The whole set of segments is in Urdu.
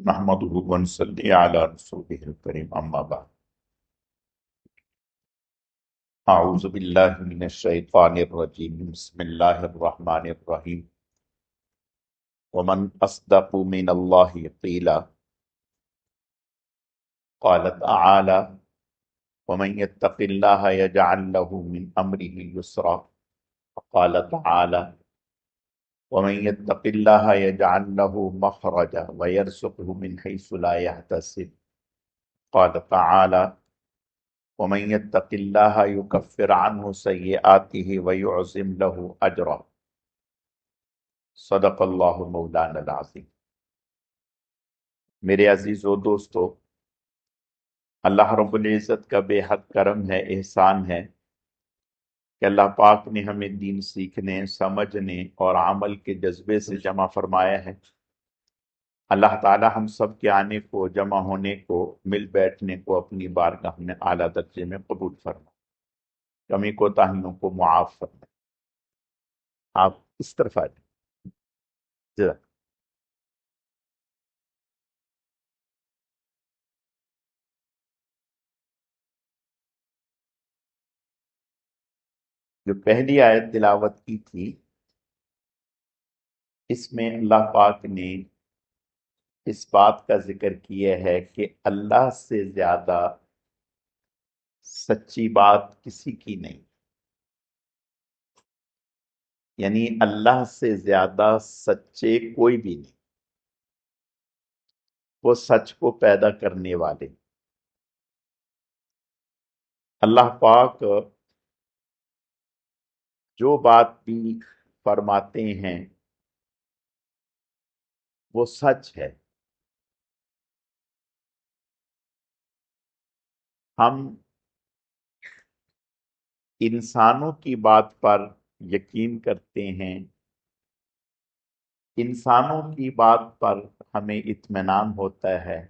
نحمده ونصلي على رسوله الكريم أما بعد أعوذ بالله من الشيطان الرجيم بسم الله الرحمن الرحيم ومن أصدق من الله قيلا قال تعالى ومن يتق الله يجعل له من أمره يسرا وقال تعالى ومن يتق الله يجعل له مخرجا ويرزقه من حيث لا يحتسب قال تعالى ومن يتق الله يكفر عنه سيئاته ويعظم له اجرا صدق اللہ مولانا العظیم۔ میرے عزیزو دوستو، اللہ رب العزت کا بے حد کرم ہے، احسان ہے کہ اللہ پاک نے ہمیں دین سیکھنے، سمجھنے اور عمل کے جذبے سے جمع فرمایا ہے۔ اللہ تعالی ہم سب کے آنے کو، جمع ہونے کو، مل بیٹھنے کو اپنی بارگاہ میں اعلیٰ درجے میں قبول فرمائے، کمی کوتاہیوں کو معاف فرمائے۔ آپ اس طرف آ جائیں۔ جو پہلی آیت تلاوت کی تھی، اس میں اللہ پاک نے اس بات کا ذکر کیا ہے کہ اللہ سے زیادہ سچی بات کسی کی نہیں، یعنی اللہ سے زیادہ سچے کوئی بھی نہیں، وہ سچ کو پیدا کرنے والے۔ اللہ پاک جو بات بھی فرماتے ہیں وہ سچ ہے۔ ہم انسانوں کی بات پر یقین کرتے ہیں، انسانوں کی بات پر ہمیں اطمینان ہوتا ہے،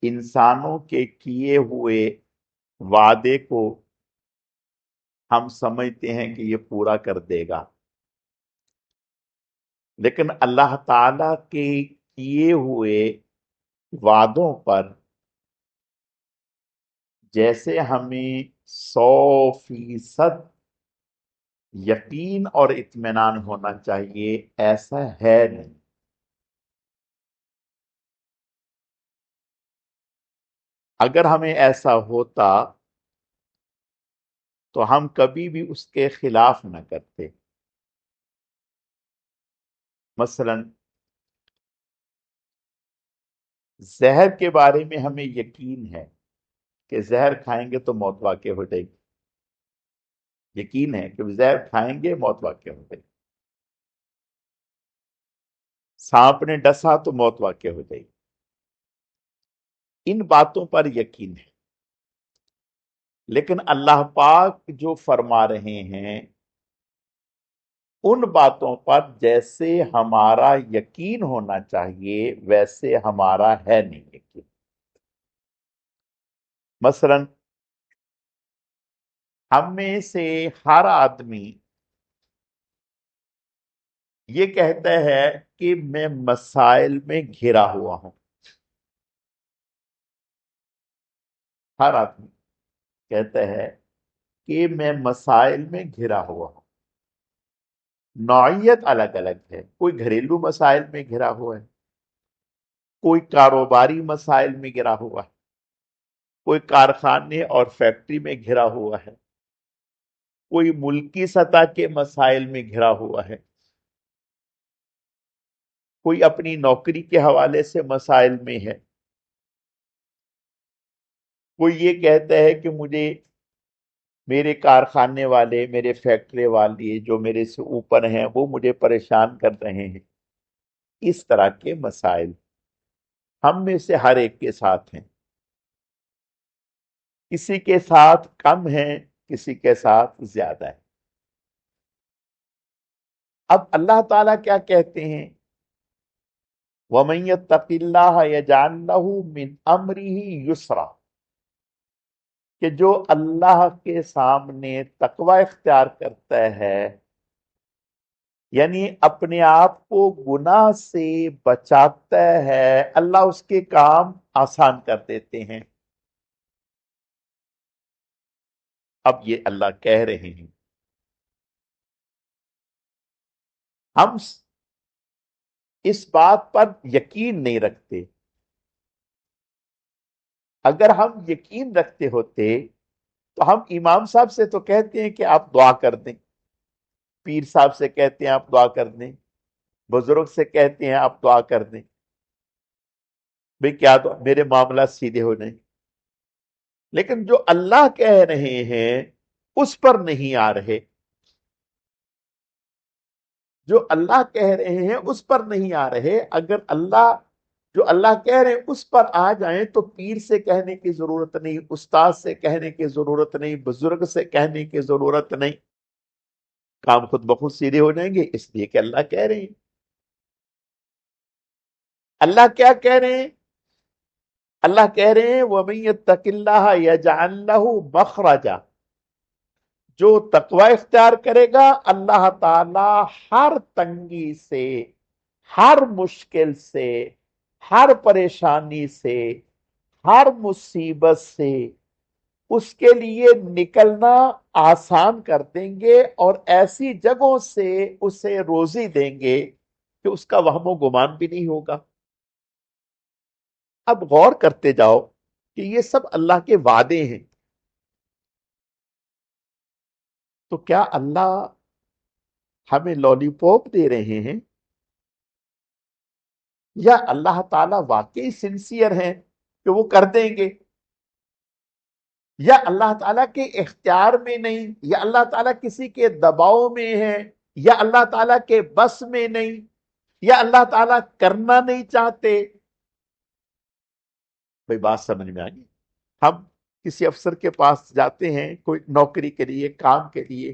انسانوں کے کیے ہوئے وعدے کو ہم سمجھتے ہیں کہ یہ پورا کر دے گا، لیکن اللہ تعالی کے کیے ہوئے وعدوں پر جیسے ہمیں 100% یقین اور اطمینان ہونا چاہیے، ایسا ہے نہیں۔ اگر ہمیں ایسا ہوتا تو ہم کبھی بھی اس کے خلاف نہ کرتے۔ مثلا زہر کے بارے میں ہمیں یقین ہے کہ زہر کھائیں گے تو موت واقع ہو جائے گی، یقین ہے کہ زہر کھائیں گے موت واقع ہو جائے گی، سانپ نے ڈسا تو موت واقع ہو جائے گی، ان باتوں پر یقین ہے۔ لیکن اللہ پاک جو فرما رہے ہیں ان باتوں پر جیسے ہمارا یقین ہونا چاہیے ویسے ہمارا ہے نہیں یقین۔ مثلا ہم میں سے ہر آدمی یہ کہتا ہے کہ میں مسائل میں گھرا ہوا ہوں، ہر آدمی کہتا ہے کہ میں مسائل میں گھرا ہوا ہوں۔ نوعیت الگ الگ ہے، کوئی گھریلو مسائل میں گھرا ہوا ہے، کوئی کاروباری مسائل میں گھرا ہوا ہے، کوئی کارخانے اور فیکٹری میں گھرا ہوا ہے، کوئی ملکی سطح کے مسائل میں گھرا ہوا ہے، کوئی اپنی نوکری کے حوالے سے مسائل میں ہے، کوئی یہ کہتا ہے کہ مجھے میرے کارخانے والے، میرے فیکٹری والے جو میرے سے اوپر ہیں وہ مجھے پریشان کر رہے ہیں۔ اس طرح کے مسائل ہم میں سے ہر ایک کے ساتھ ہیں، کسی کے ساتھ کم ہیں، کسی کے ساتھ زیادہ ہے۔ اب اللہ تعالیٰ کیا کہتے ہیں؟ وَمَن يَتَّقِ اللَّهَ يَجْعَلْ لَهُ مِنْ أَمْرِهِ يُسْرًا، کہ جو اللہ کے سامنے تقوی اختیار کرتا ہے یعنی اپنے آپ کو گناہ سے بچاتا ہے، اللہ اس کے کام آسان کر دیتے ہیں۔ اب یہ اللہ کہہ رہے ہیں، ہم اس بات پر یقین نہیں رکھتے۔ اگر ہم یقین رکھتے ہوتے تو ہم امام صاحب سے تو کہتے ہیں کہ آپ دعا کر دیں، پیر صاحب سے کہتے ہیں آپ دعا کر دیں، بزرگ سے کہتے ہیں آپ دعا کر دیں، بھئی کیا دعا، میرے معاملات سیدھے ہو جائیں۔ لیکن جو اللہ کہہ رہے ہیں اس پر نہیں آ رہے، جو اللہ کہہ رہے ہیں اس پر نہیں آ رہے۔ اگر اللہ جو اللہ کہہ رہے ہیں اس پر آ جائیں تو پیر سے کہنے کی ضرورت نہیں، استاد سے کہنے کی ضرورت نہیں، بزرگ سے کہنے کی ضرورت نہیں، کام خود بخود سیدھے ہو جائیں گے، اس لیے کہ اللہ کہہ رہے ہیں۔ اللہ کیا کہہ رہے ہیں؟ اللہ کہہ رہے ہیں وَمَن يَتَّقِ اللَّهَ يَجْعَل لَّهُ مَخْرَجًا، جو تقوی اختیار کرے گا اللہ تعالی ہر تنگی سے، ہر مشکل سے، ہر پریشانی سے، ہر مصیبت سے اس کے لیے نکلنا آسان کر دیں گے، اور ایسی جگہوں سے اسے روزی دیں گے کہ اس کا وہم و گمان بھی نہیں ہوگا۔ اب غور کرتے جاؤ کہ یہ سب اللہ کے وعدے ہیں، تو کیا اللہ ہمیں لالی پاپ دے رہے ہیں، یا اللہ تعالیٰ واقعی سنسیئر ہیں کہ وہ کر دیں گے، یا اللہ تعالیٰ کے اختیار میں نہیں، یا اللہ تعالیٰ کسی کے دباؤ میں ہے، یا اللہ تعالیٰ کے بس میں نہیں، یا اللہ تعالیٰ کرنا نہیں چاہتے؟ بھئی بات سمجھ میں آگئی؟ ہم کسی افسر کے پاس جاتے ہیں کوئی نوکری کے لیے، کام کے لیے،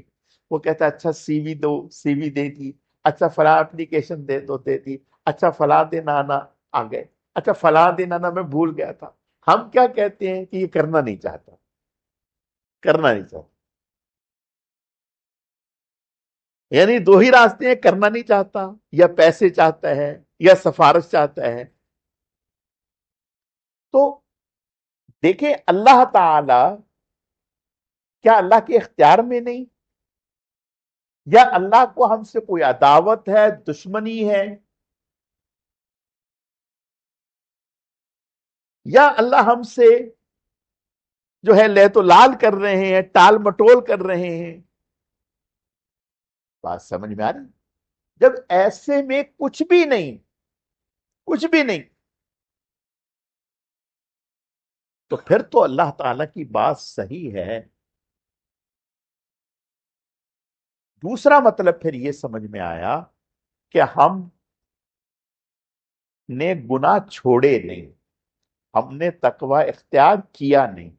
وہ کہتا ہے اچھا سی وی دو، سی وی دے دی، اچھا فلاں اپلیکیشن دے دو، دے دی، اچھا فلاں دن آنا، آ گئے، اچھا فلاں دن آنا میں بھول گیا تھا۔ ہم کیا کہتے ہیں کہ یہ کرنا نہیں چاہتا، کرنا نہیں چاہتا، یعنی دو ہی راستے ہیں، کرنا نہیں چاہتا، یا پیسے چاہتا ہے، یا سفارش چاہتا ہے۔ تو دیکھیں اللہ تعالی کیا اللہ کے اختیار میں نہیں، یا اللہ کو ہم سے کوئی عداوت ہے، دشمنی ہے، یا اللہ ہم سے جو ہے لے تو لال کر رہے ہیں، ٹال مٹول کر رہے ہیں؟ بات سمجھ میں آ رہی؟ جب ایسے میں کچھ بھی نہیں، کچھ بھی نہیں، تو پھر تو اللہ تعالی کی بات صحیح ہے۔ دوسرا مطلب پھر یہ سمجھ میں آیا کہ ہم نے گناہ چھوڑے نہیں، ہم نے تقوی اختیار کیا نہیں،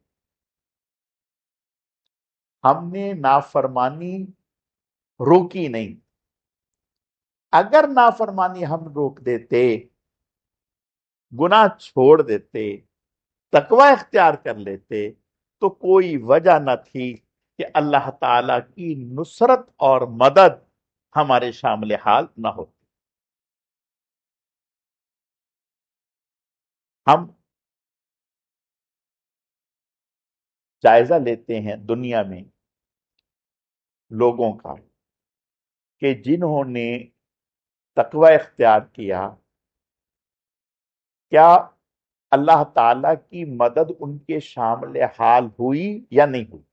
ہم نے نافرمانی روکی نہیں۔ اگر نافرمانی ہم روک دیتے، گناہ چھوڑ دیتے، تقوی اختیار کر لیتے، تو کوئی وجہ نہ تھی کہ اللہ تعالی کی نصرت اور مدد ہمارے شامل حال نہ ہوتی۔ ہم جائزہ لیتے ہیں دنیا میں لوگوں کا کہ جنہوں نے تقوی اختیار کیا، کیا اللہ تعالی کی مدد ان کے شامل حال ہوئی یا نہیں ہوئی؟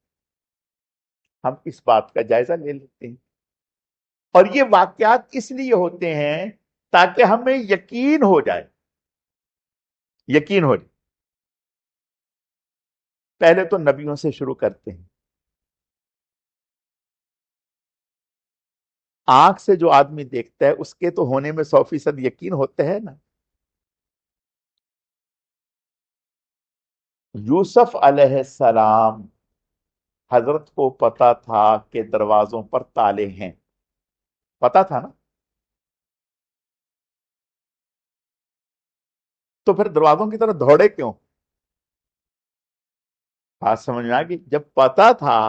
ہم اس بات کا جائزہ لے لیتے ہیں، اور یہ واقعات اس لیے ہوتے ہیں تاکہ ہمیں یقین ہو جائے، یقین ہو جائے۔ پہلے تو نبیوں سے شروع کرتے ہیں۔ آنکھ سے جو آدمی دیکھتا ہے اس کے تو ہونے میں 100% یقین ہوتا ہے نا۔ یوسف علیہ السلام، حضرت کو پتا تھا کہ دروازوں پر تالے ہیں، پتا تھا نا، تو پھر دروازوں کی طرف دوڑے کیوں؟ بات سمجھ میں آ گئی؟ جب پتا تھا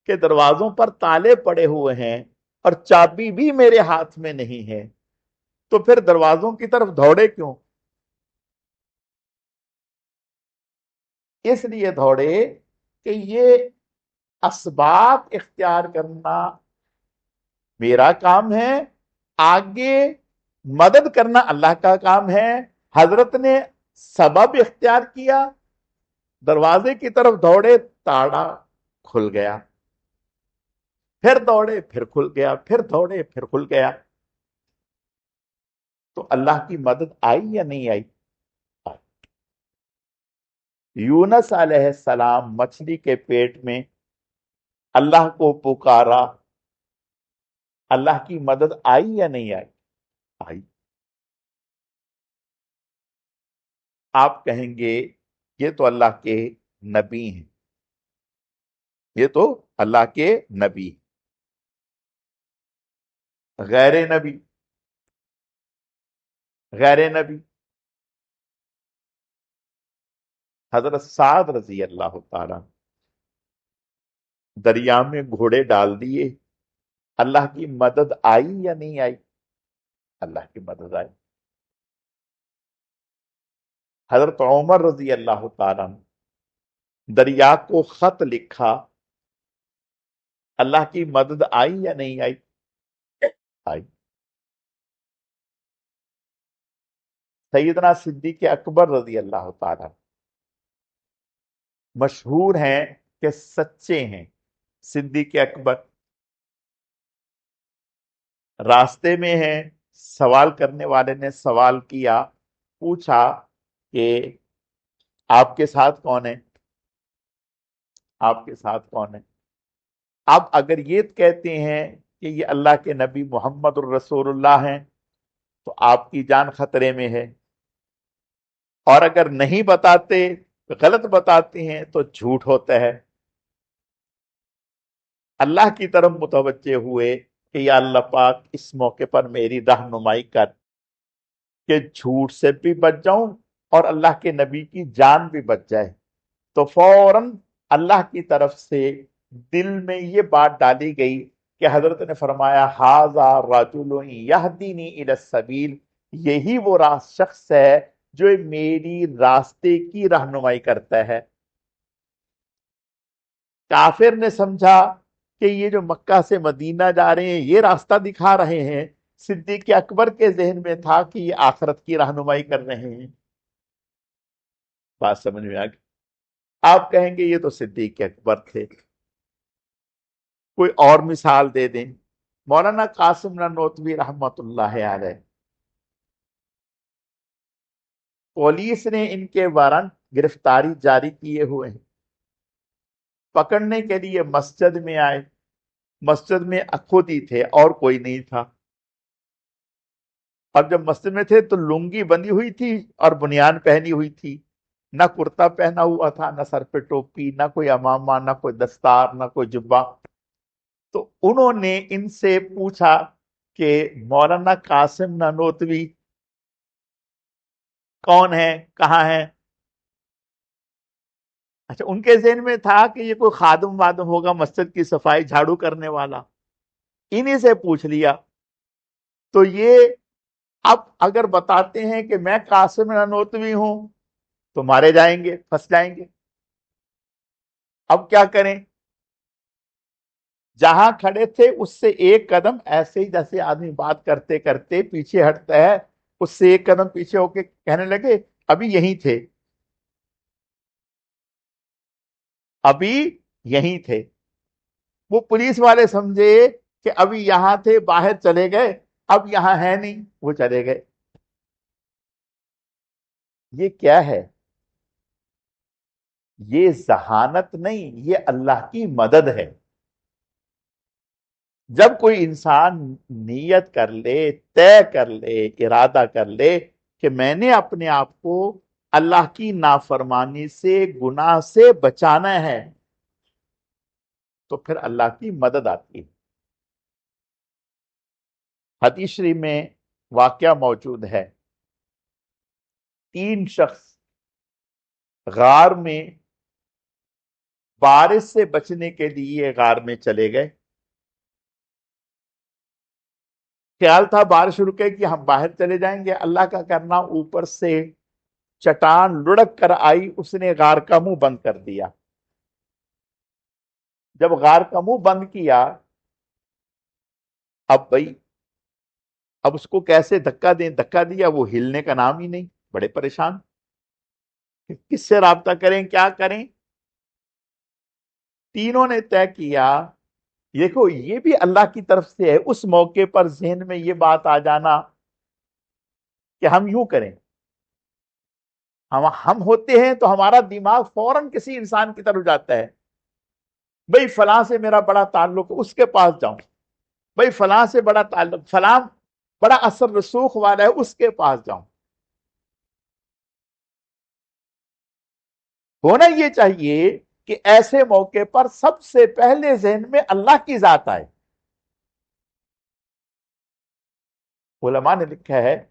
کہ دروازوں پر تالے پڑے ہوئے ہیں اور چابی بھی میرے ہاتھ میں نہیں ہے، تو پھر دروازوں کی طرف دوڑے کیوں؟ اس لیے دوڑے کہ یہ اسباب اختیار کرنا میرا کام ہے، آگے مدد کرنا اللہ کا کام ہے۔ حضرت نے سبب اختیار کیا، دروازے کی طرف دوڑے، تاڑا کھل گیا، پھر دوڑے پھر کھل گیا، پھر دوڑے پھر کھل گیا۔ تو اللہ کی مدد آئی یا نہیں آئی؟ یونس علیہ السلام مچھلی کے پیٹ میں اللہ کو پکارا، اللہ کی مدد آئی یا نہیں آئی؟ آئی۔ آپ کہیں گے یہ تو اللہ کے نبی ہیں، یہ تو اللہ کے نبی ہیں۔ غیر نبی، غیر نبی حضرت سعد رضی اللہ تعالیٰ دریا میں گھوڑے ڈال دیے، اللہ کی مدد آئی یا نہیں آئی؟ اللہ کی مدد آئی۔ حضرت عمر رضی اللہ تعالیٰ دریا کو خط لکھا، اللہ کی مدد آئی یا نہیں آئی؟ آئی۔ سیدنا صدیق اکبر رضی اللہ تعالیٰ مشہور ہیں کہ سچے ہیں۔ صدیق اکبر راستے میں ہیں، سوال کرنے والے نے سوال کیا، پوچھا کہ آپ کے ساتھ کون ہے؟ آپ کے ساتھ کون ہے؟ اب اگر یہ کہتے ہیں کہ یہ اللہ کے نبی محمد الرسول اللہ ہیں تو آپ کی جان خطرے میں ہے، اور اگر نہیں بتاتے، غلط بتاتے ہیں تو جھوٹ ہوتا ہے۔ اللہ کی طرف متوجہ ہوئے کہ یا اللہ پاک اس موقع پر میری رہنمائی کر کہ جھوٹ سے بھی بچ جاؤں اور اللہ کے نبی کی جان بھی بچ جائے۔ تو فوراً اللہ کی طرف سے دل میں یہ بات ڈالی گئی کہ حضرت نے فرمایا ھذا رجل یہدینی الی السبیل، یہی وہ شخص ہے جو میری راستے کی رہنمائی کرتا ہے۔ کافر نے سمجھا کہ یہ جو مکہ سے مدینہ جا رہے ہیں یہ راستہ دکھا رہے ہیں، صدیق اکبر کے ذہن میں تھا کہ یہ آخرت کی رہنمائی کر رہے ہیں۔ بات سمجھ میں آ گئی؟ آپ کہیں گے یہ تو صدیق اکبر تھے، کوئی اور مثال دے دیں۔ مولانا قاسم نانوتوی رحمت اللہ علیہ، پولیس نے ان کے وارنٹ گرفتاری جاری کیے ہوئے ہیں، پکڑنے کے لیے مسجد میں آئے، مسجد میں خود ہی تھے اور کوئی نہیں تھا۔ اب جب مسجد میں تھے تو لنگی بندھی ہوئی تھی اور بنیان پہنی ہوئی تھی، نہ کرتا پہنا ہوا تھا، نہ سر پہ ٹوپی، نہ کوئی امامہ، نہ کوئی دستار، نہ کوئی جبہ۔ تو انہوں نے ان سے پوچھا کہ مولانا قاسم نانوتوی کون ہے، کہاں ہے؟ اچھا، ان کے ذہن میں تھا کہ یہ کوئی خادم وادم ہوگا، مسجد کی صفائی جھاڑو کرنے والا، انہی سے پوچھ لیا۔ تو یہ اب اگر بتاتے ہیں کہ میں قاسم نانوتوی ہوں تو مارے جائیں گے، پھنس جائیں گے۔ اب کیا کریں؟ جہاں کھڑے تھے اس سے ایک قدم، ایسے ہی جیسے آدمی بات کرتے کرتے پیچھے ہٹتا ہے، اس سے ایک قدم پیچھے ہو کے کہنے لگے ابھی یہیں تھے، ابھی یہیں تھے۔ وہ پولیس والے سمجھے کہ ابھی یہاں تھے، باہر چلے گئے، اب یہاں ہے نہیں، وہ چلے گئے۔ یہ کیا ہے؟ یہ ذہانت نہیں، یہ اللہ کی مدد ہے۔ جب کوئی انسان نیت کر لے، طے کر لے، ارادہ کر لے کہ میں نے اپنے آپ کو اللہ کی نافرمانی سے، گناہ سے بچانا ہے، تو پھر اللہ کی مدد آتی ہے۔ حدیث شریف میں واقعہ موجود ہے، 3 شخص غار میں بارش سے بچنے کے لیے غار میں چلے گئے۔ خیال تھا بارش رکے کہ ہم باہر چلے جائیں گے، اللہ کا کرنا اوپر سے چٹان لڑک کر آئی، اس نے غار کا منہ بند کر دیا۔ جب غار کا منہ بند کیا، اب بھائی اب اس کو کیسے دھکا دیں، دھکا دیا وہ ہلنے کا نام ہی نہیں، بڑے پریشان، کس سے رابطہ کریں، کیا کریں؟ تینوں نے طے کیا، دیکھو یہ بھی اللہ کی طرف سے ہے۔ اس موقع پر ذہن میں یہ بات آ جانا کہ ہم یوں کریں، ہم ہوتے ہیں تو ہمارا دماغ فوراً کسی انسان کی طرف جاتا ہے، بھئی فلاں سے میرا بڑا تعلق، اس کے پاس جاؤں، بھئی فلاں سے بڑا تعلق، فلاں بڑا اثر رسوخ والا ہے، اس کے پاس جاؤں۔ ہونا یہ چاہیے کہ ایسے موقع پر سب سے پہلے ذہن میں اللہ کی ذات آئے۔ علماء نے لکھا ہے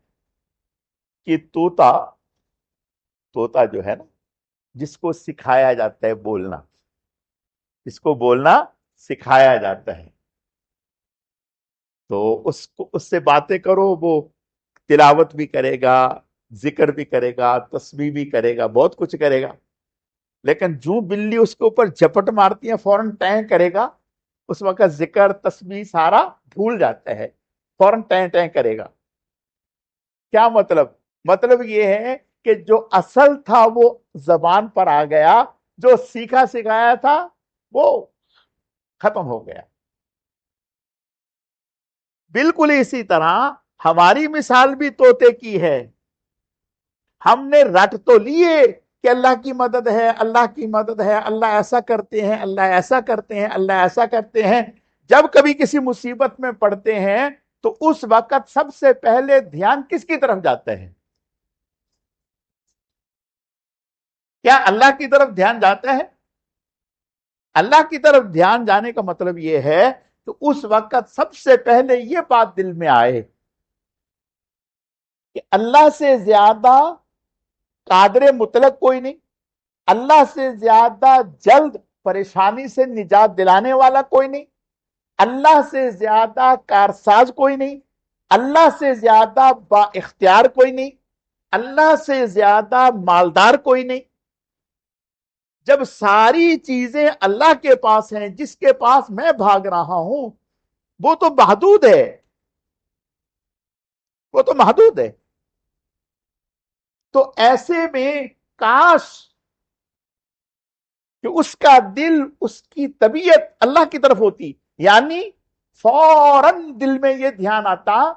کہ طوطا جو ہے نا، جس کو سکھایا جاتا ہے بولنا، جس کو بولنا سکھایا جاتا ہے، تو اس سے باتیں کرو، وہ تلاوت بھی کرے گا، ذکر بھی کرے گا، تسبیح بھی کرے گا، بہت کچھ کرے گا، لیکن جو بلی اس کے اوپر جھپٹ مارتی ہے فوراً ٹیں کرے گا، اس وقت ذکر تسبیح سارا بھول جاتا ہے، فوراً ٹیں ٹیں کرے گا۔ کیا مطلب؟ مطلب یہ ہے کہ جو اصل تھا وہ زبان پر آ گیا، جو سیکھا سکھایا تھا وہ ختم ہو گیا۔ بالکل اسی طرح ہماری مثال بھی طوطے کی ہے۔ ہم نے رٹ تو لیے کہ اللہ کی مدد ہے، اللہ کی مدد ہے، اللہ ایسا کرتے ہیں، اللہ ایسا کرتے ہیں، اللہ ایسا کرتے ہیں۔ جب کبھی کسی مصیبت میں پڑتے ہیں تو اس وقت سب سے پہلے دھیان کس کی طرف جاتا ہے؟ کیا اللہ کی طرف دھیان جاتا ہے؟ اللہ کی طرف دھیان جانے کا مطلب یہ ہے کہ اس وقت سب سے پہلے یہ بات دل میں آئے کہ اللہ سے زیادہ قادر مطلق کوئی نہیں، اللہ سے زیادہ جلد پریشانی سے نجات دلانے والا کوئی نہیں، اللہ سے زیادہ کارساز کوئی نہیں، اللہ سے زیادہ با اختیار کوئی نہیں، اللہ سے زیادہ مالدار کوئی نہیں۔ جب ساری چیزیں اللہ کے پاس ہیں، جس کے پاس میں بھاگ رہا ہوں وہ تو محدود ہے، وہ تو محدود ہے۔ تو ایسے میں کاش کہ اس کا دل، اس کی طبیعت اللہ کی طرف ہوتی، یعنی فوراً دل میں یہ دھیان آتا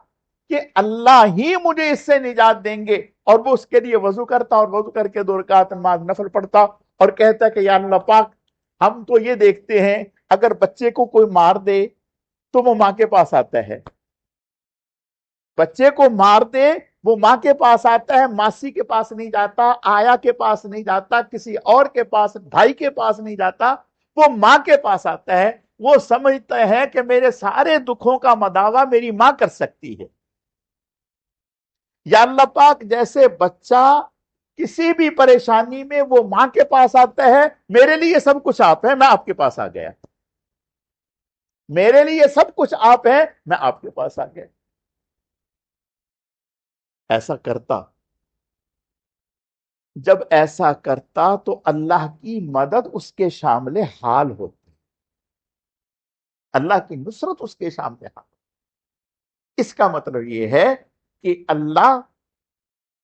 کہ اللہ ہی مجھے اس سے نجات دیں گے، اور وہ اس کے لیے وضو کرتا اور وضو کر کے 2 رکعت نماز نفل پڑھتا اور کہتا کہ یا اللہ پاک، ہم تو یہ دیکھتے ہیں اگر بچے کو کوئی مار دے تو وہ ماں کے پاس آتا ہے، بچے کو مار دے وہ ماں کے پاس آتا ہے، ماسی کے پاس نہیں جاتا، آیا کے پاس نہیں جاتا، کسی اور کے پاس، بھائی کے پاس نہیں جاتا، وہ ماں کے پاس آتا ہے۔ وہ سمجھتا ہے کہ میرے سارے دکھوں کا مداوع میری ماں کر سکتی ہے۔ یا اللہ پاک، جیسے بچہ کسی بھی پریشانی میں وہ ماں کے پاس آتا ہے، میرے لیے سب کچھ آپ ہے، میں آپ کے پاس آ گیا، میرے لیے سب کچھ آپ ہے، میں آپ کے پاس آ گیا۔ ایسا کرتا، جب ایسا کرتا تو اللہ کی مدد اس کے شامل حال ہوتی، اللہ کی نصرت اس کے شامل حال۔ اس کا مطلب یہ ہے کہ اللہ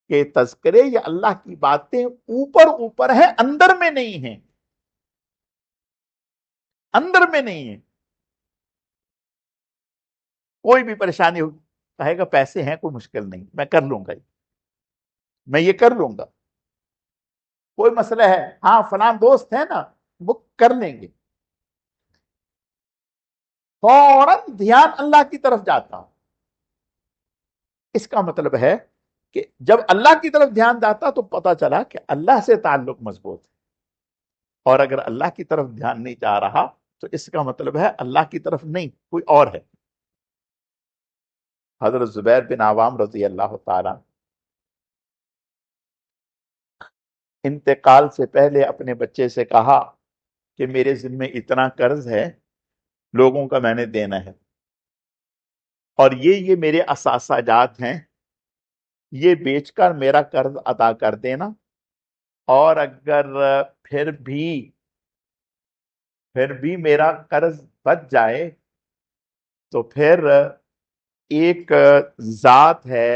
کے تذکرے یا اللہ کی باتیں اوپر اوپر ہیں، اندر میں نہیں ہیں، اندر میں نہیں ہیں۔ کوئی بھی پریشانی ہو، کہے گا پیسے ہیں، کوئی مشکل نہیں، میں کر لوں گا، میں یہ کر لوں گا، کوئی مسئلہ ہے، ہاں فلاں دوست ہے نا وہ کر لیں گے، فوراً دھیان اللہ کی طرف جاتا۔ اس کا مطلب ہے کہ جب اللہ کی طرف دھیان جاتا تو پتا چلا کہ اللہ سے تعلق مضبوط ہے، اور اگر اللہ کی طرف دھیان نہیں جا رہا تو اس کا مطلب ہے اللہ کی طرف نہیں، کوئی اور ہے۔ حضرت زبیر بن عوام رضی اللہ تعالیٰ انتقال سے پہلے اپنے بچے سے کہا کہ میرے ذمہ اتنا قرض ہے، لوگوں کا میں نے دینا ہے، اور یہ میرے اثاثہ جات ہیں، یہ بیچ کر میرا قرض ادا کر دینا، اور اگر پھر بھی میرا قرض بچ جائے تو پھر ایک ذات ہے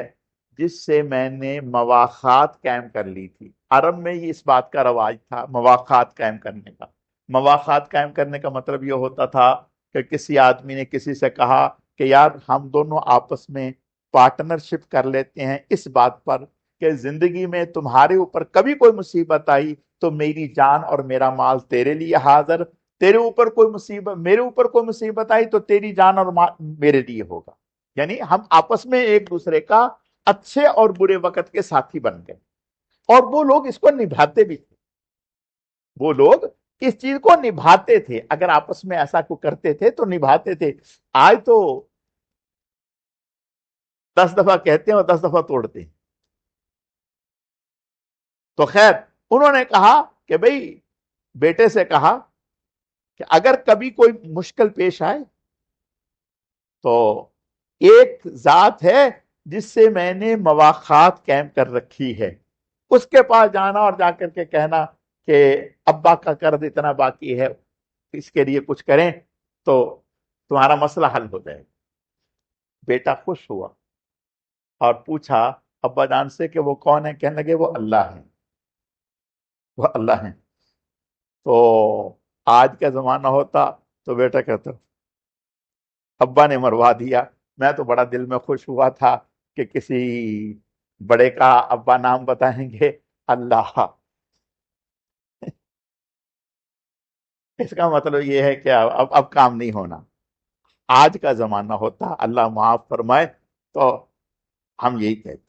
جس سے میں نے مواخات قائم کر لی تھی۔ عرب میں یہ اس بات کا رواج تھا، مواخات قائم کرنے کا۔ مواخات قائم کرنے کا مطلب یہ ہوتا تھا کہ کسی آدمی نے کسی سے کہا کہ یار ہم دونوں آپس میں پارٹنرشپ کر لیتے ہیں اس بات پر کہ زندگی میں تمہارے اوپر کبھی کوئی مصیبت آئی تو میری جان اور میرا مال تیرے لیے حاضر، تیرے اوپر کوئی مصیبت، میرے اوپر کوئی مصیبت آئی تو تیری جان اور مال میرے لیے ہوگا۔ یعنی ہم آپس میں ایک دوسرے کا اچھے اور برے وقت کے ساتھی بن گئے، اور وہ لوگ اس کو نبھاتے بھی تھے، وہ لوگ اس چیز کو نبھاتے تھے، اگر آپس میں ایسا کو کرتے تھے تو نبھاتے تھے۔ آج تو 10 دفعہ کہتے ہیں اور 10 دفعہ توڑتے ہیں۔ تو خیر انہوں نے کہا کہ بھئی، بیٹے سے کہا کہ اگر کبھی کوئی مشکل پیش آئے تو ایک ذات ہے جس سے میں نے مواخات قائم کر رکھی ہے، اس کے پاس جانا اور جا کر کے کہنا کہ ابا کا قرض اتنا باقی ہے، اس کے لیے کچھ کریں تو تمہارا مسئلہ حل ہو جائے۔ بیٹا خوش ہوا اور پوچھا ابا جان سے کہ وہ کون ہے؟ کہنے لگے وہ اللہ ہیں، وہ اللہ ہیں۔ تو آج کا زمانہ ہوتا تو بیٹا کہتا ابا نے مروا دیا، میں تو بڑا دل میں خوش ہوا تھا کہ کسی بڑے کا ابا نام بتائیں گے اللہ۔ اس کا مطلب یہ ہے کہ اب کام نہیں ہونا۔ آج کا زمانہ ہوتا، اللہ معاف فرمائے، تو ہم یہی کہتے،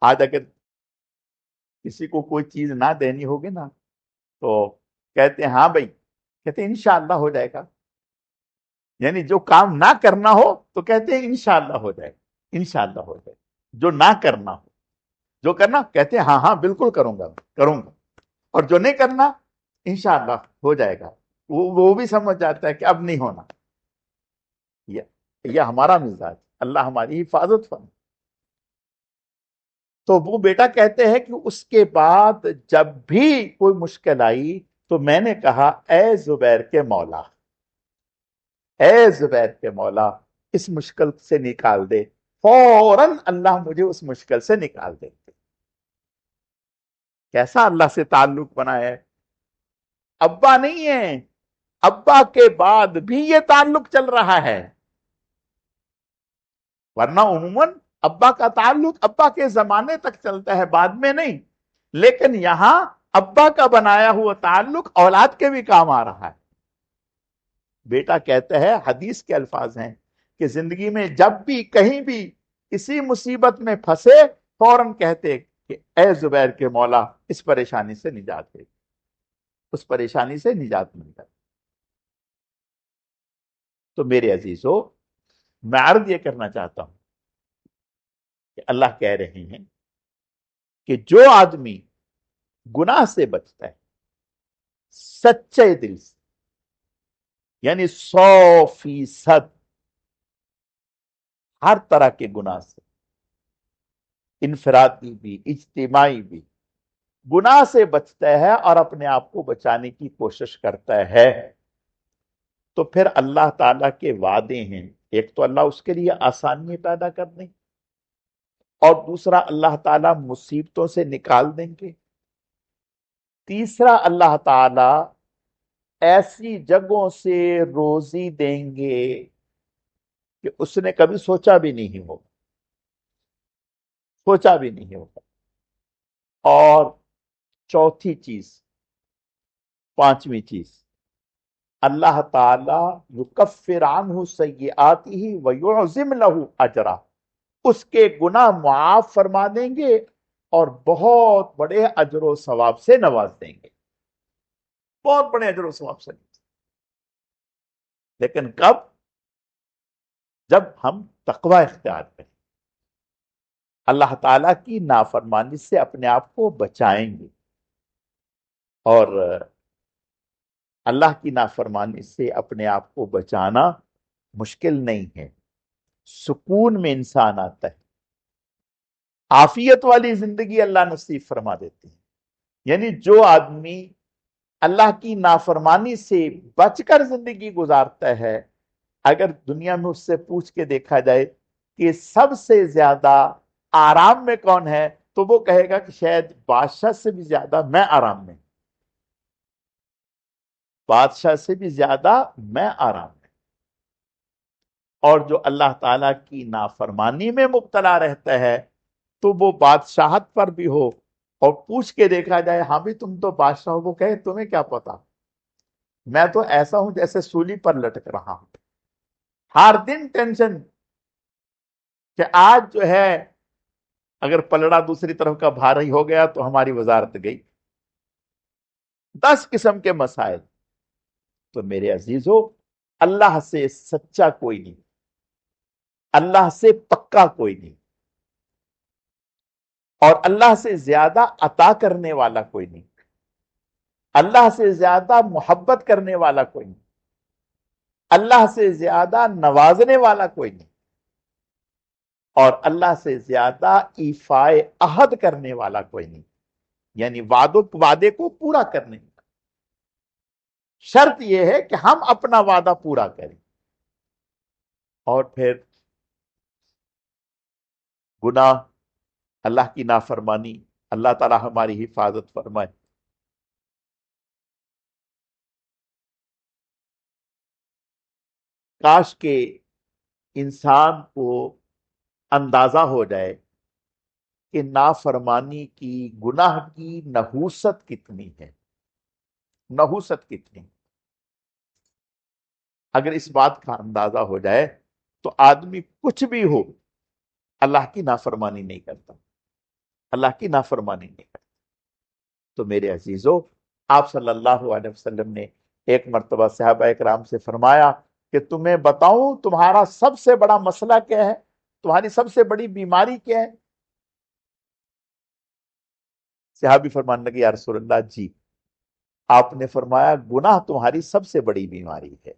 آج اگر کسی کو کوئی چیز نہ دینی ہوگی نا تو کہتے ہیں ہاں بھائی، کہتے ہیں انشاءاللہ ہو جائے گا۔ یعنی جو کام نہ کرنا ہو تو کہتے ہیں انشاءاللہ ہو جائے گا، انشاءاللہ ہو جائے گا۔ جو نہ کرنا ہو، جو کرنا کہتے ہیں ہاں ہاں بالکل کروں گا، کروں گا، اور جو نہیں کرنا انشاءاللہ ہو جائے گا۔ وہ بھی سمجھ جاتا ہے کہ اب نہیں ہونا۔ یہ ہمارا مزاج، اللہ ہماری حفاظت فرمائے۔ تو وہ بیٹا کہتے ہیں کہ اس کے بعد جب بھی کوئی مشکل آئی تو میں نے کہا اے زبیر کے مولا، اے زبیر کے مولا اس مشکل سے نکال دے، فوراً اللہ مجھے اس مشکل سے نکال دیتے۔ کیسا اللہ سے تعلق بنا ہے؟ ابا نہیں ہے، ابا کے بعد بھی یہ تعلق چل رہا ہے، ورنہ عموماً ابا کا تعلق ابا کے زمانے تک چلتا ہے، بعد میں نہیں۔ لیکن یہاں ابا کا بنایا ہوا تعلق اولاد کے بھی کام آ رہا ہے۔ بیٹا کہتا ہے، حدیث کے الفاظ ہیں کہ زندگی میں جب بھی کہیں بھی کسی مصیبت میں پھنسے فوراً کہتے کہ اے زبیر کے مولا اس پریشانی سے نجات دے، اس پریشانی سے نجات مل جائے۔ تو میرے عزیزو، میں عرض یہ کرنا چاہتا ہوں کہ اللہ کہہ رہے ہیں کہ جو آدمی گناہ سے بچتا ہے سچے دل سے، یعنی 100% ہر طرح کے گناہ سے، انفرادی بھی اجتماعی بھی، گناہ سے بچتا ہے اور اپنے آپ کو بچانے کی کوشش کرتا ہے، تو پھر اللہ تعالیٰ کے وعدے ہیں، ایک تو اللہ اس کے لیے آسانی پیدا کر دیں، اور دوسرا اللہ تعالیٰ مصیبتوں سے نکال دیں گے، تیسرا اللہ تعالیٰ ایسی جگہوں سے روزی دیں گے کہ اس نے کبھی سوچا بھی نہیں ہوگا، سوچا بھی نہیں ہوگا۔ اور چوتھی چیز، پانچویں چیز، اللہ تعالیٰ یکفر عنہ سیئاتہ ویعظم لہ اجرا، اس کے گناہ معاف فرما دیں گے اور بہت بڑے اجر و ثواب سے نواز دیں گے، بہت بڑے اجر و ثواب سے۔ لیکن کب؟ جب ہم تقوی اختیار کریں، اللہ تعالیٰ کی نافرمانی سے اپنے آپ کو بچائیں گے۔ اور اللہ کی نافرمانی سے اپنے آپ کو بچانا مشکل نہیں ہے، سکون میں انسان آتا ہے، عافیت والی زندگی اللہ نصیب فرما دیتے ہیں۔ یعنی جو آدمی اللہ کی نافرمانی سے بچ کر زندگی گزارتا ہے، اگر دنیا میں اس سے پوچھ کے دیکھا جائے کہ سب سے زیادہ آرام میں کون ہے، تو وہ کہے گا کہ شاید بادشاہ سے بھی زیادہ میں آرام میں، بادشاہ سے بھی زیادہ میں آرام میں۔ اور جو اللہ تعالیٰ کی نافرمانی میں مبتلا رہتا ہے، تو وہ بادشاہت پر بھی ہو اور پوچھ کے دیکھا جائے ہاں بھی تم تو بادشاہ ہو، وہ کہے تمہیں کیا پتا، میں تو ایسا ہوں جیسے سولی پر لٹک رہا ہوں، ہر دن ٹینشن کہ آج جو ہے اگر پلڑا دوسری طرف کا بھاری ہو گیا تو ہماری وزارت گئی، 10 قسم کے مسائل۔ تو میرے عزیزو، اللہ سے سچا کوئی نہیں، اللہ سے پکا کوئی نہیں، اور اللہ سے زیادہ عطا کرنے والا کوئی نہیں، اللہ سے زیادہ محبت کرنے والا کوئی نہیں، اللہ سے زیادہ نوازنے والا کوئی نہیں، اور اللہ سے زیادہ ایفائے عہد کرنے والا کوئی نہیں، یعنی وعدے کو پورا کرنے کا شرط یہ ہے کہ ہم اپنا وعدہ پورا کریں۔ اور پھر گناہ، اللہ کی نافرمانی، اللہ تعالی ہماری حفاظت فرمائے۔ کاش کہ انسان کو اندازہ ہو جائے کہ نافرمانی کی، گناہ کی نحوست کتنی ہے، نحوست کتنی۔ اگر اس بات کا اندازہ ہو جائے تو آدمی کچھ بھی ہو اللہ کی نافرمانی نہیں کرتا، اللہ کی نافرمانی نہیں کرتا۔ تو میرے عزیزو، آپ صلی اللہ علیہ وسلم نے ایک مرتبہ صحابہ اکرام سے فرمایا کہ تمہیں بتاؤں تمہارا سب سے بڑا مسئلہ کیا ہے، تمہاری سب سے بڑی بیماری کیا ہے؟ صحابی فرمانے لگے یا رسول اللہ جی۔ آپ نے فرمایا گناہ تمہاری سب سے بڑی بیماری ہے،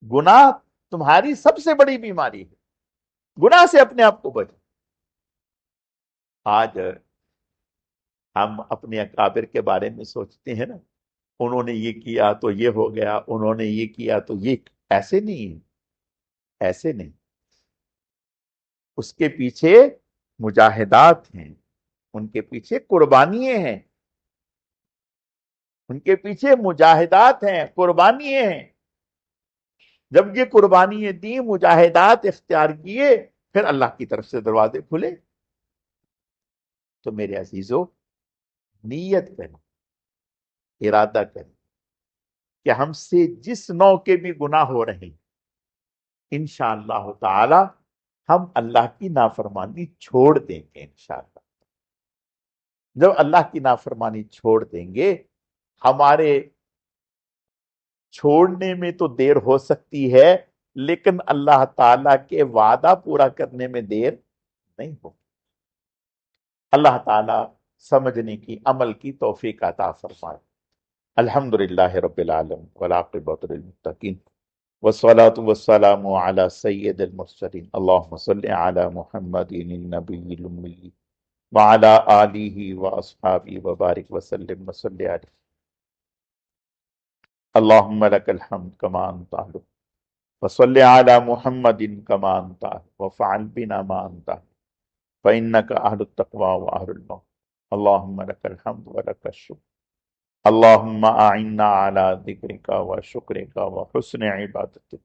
گناہ تمہاری سب سے بڑی بیماری ہے، گناہ سے اپنے آپ کو بچو۔ آج ہم اپنے اکابر کے بارے میں سوچتے ہیں نا، انہوں نے یہ کیا تو یہ ہو گیا، انہوں نے یہ کیا تو یہ، ایسے نہیں ہے، ایسے نہیں۔ اس کے پیچھے مجاہدات ہیں، ان کے پیچھے قربانیاں ہیں، ان کے پیچھے مجاہدات ہیں، قربانیاں ہیں۔ جب یہ قربانیاں دی، مجاہدات اختیار کیے، پھر اللہ کی طرف سے دروازے کھلے۔ تو میرے عزیزو، نیت کریں، ارادہ کریں کہ ہم سے جس نوع کے بھی گناہ ہو رہے ہیں، انشاءاللہ تعالی ہم اللہ کی نافرمانی چھوڑ دیں گے انشاءاللہ۔ جب اللہ کی نافرمانی چھوڑ دیں گے، ہمارے چھوڑنے میں تو دیر ہو سکتی ہے، لیکن اللہ تعالیٰ کے وعدہ پورا کرنے میں دیر نہیں ہو۔ اللہ تعالیٰ سمجھنے کی، عمل کی توفیق عطا فرمائے۔ الحمدللہ رب العالمین والعاقبۃ للمتقین والصلاة والسلام علی سید المرسلین اللہم صل علی محمد النبی الأمی وعلی آلہ واصحابہ وبارک وسلم وصلی علیہ۔ اللہم لک الحمد کما انت اہل وصلی علی محمد کما انت اہل وفعل بنا ما انت اہل فإنک اہل التقوی واہل الموت۔ اللہم لک الحمد ولک الشکر۔ اللہم اعنا علی ذکرک وشکرک وحسن عبادتک۔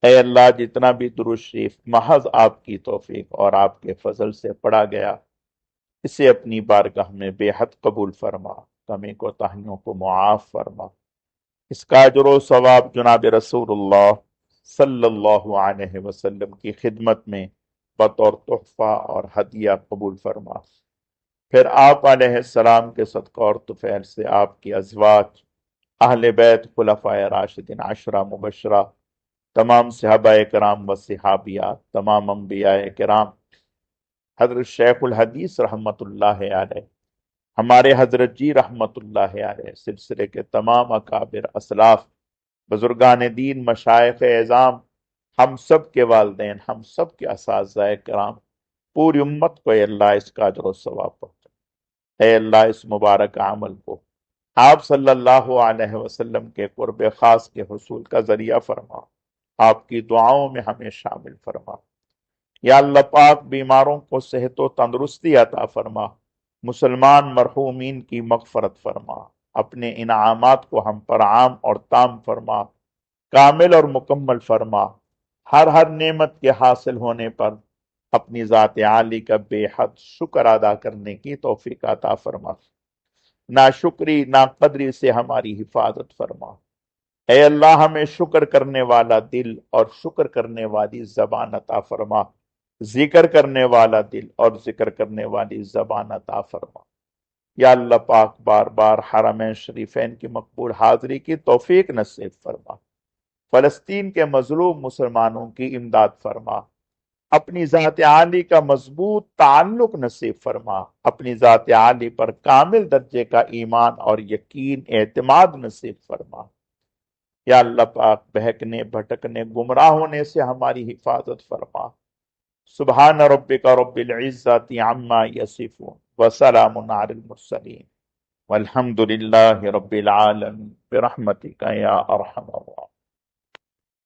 اے اللہ، جتنا بھی درود شریف محض آپ کی توفیق اور آپ کے فضل سے پڑھا گیا، اسے اپنی بارگاہ میں بے حد قبول فرما، کمی کوتاہیوں کو معاف فرما۔ اس کا اجر و ثواب جناب رسول اللہ صلی اللہ علیہ وسلم کی خدمت میں بطور تحفہ اور ہدیہ قبول فرما۔ پھر آپ علیہ السلام کے صدقہ اور طفیل سے آپ کی ازواج، اہل بیت، خلفائے راشدین، عشرہ مبشرہ، تمام صحابہ کرام و صحابیات، تمام انبیاء کرام، حضرت شیخ الحدیث رحمت اللہ علیہ، ہمارے حضرت جی رحمت اللہ علیہ، سلسلے کے تمام اکابر، اسلاف، بزرگان دین، مشائخ اعظام، ہم سب کے والدین، ہم سب کے اساتذہ کرام، پوری امت کو اے اللہ اس کا اجر و ثواب پہنچا۔ اے اللہ اس مبارک عمل کو آپ صلی اللہ علیہ وسلم کے قرب خاص کے حصول کا ذریعہ فرما، آپ کی دعاؤں میں ہمیں شامل فرما۔ یا اللہ پاک بیماروں کو صحت و تندرستی عطا فرما، مسلمان مرحومین کی مغفرت فرما، اپنے انعامات کو ہم پر عام اور تام فرما، کامل اور مکمل فرما۔ ہر نعمت کے حاصل ہونے پر اپنی ذات عالی کا بے حد شکر ادا کرنے کی توفیق عطا فرما، ناشکری ناقدری سے ہماری حفاظت فرما۔ اے اللہ ہمیں شکر کرنے والا دل اور شکر کرنے والی زبان عطا فرما، ذکر کرنے والا دل اور ذکر کرنے والی زبان عطا فرما۔ یا اللہ پاک بار بار حرمین شریفین کی مقبول حاضری کی توفیق نصیب فرما، فلسطین کے مظلوم مسلمانوں کی امداد فرما، اپنی ذات عالی کا مضبوط تعلق نصیب فرما، اپنی ذات عالی پر کامل درجے کا ایمان اور یقین اعتماد نصیب فرما۔ یا اللہ پاک بہکنے بھٹکنے گمراہ ہونے سے ہماری حفاظت فرما۔ سبحان ربک رب العزت عما یصفون وسلام علی المرسلین والحمد للہ رب العالمین برحمتک یا ارحم الراحمین۔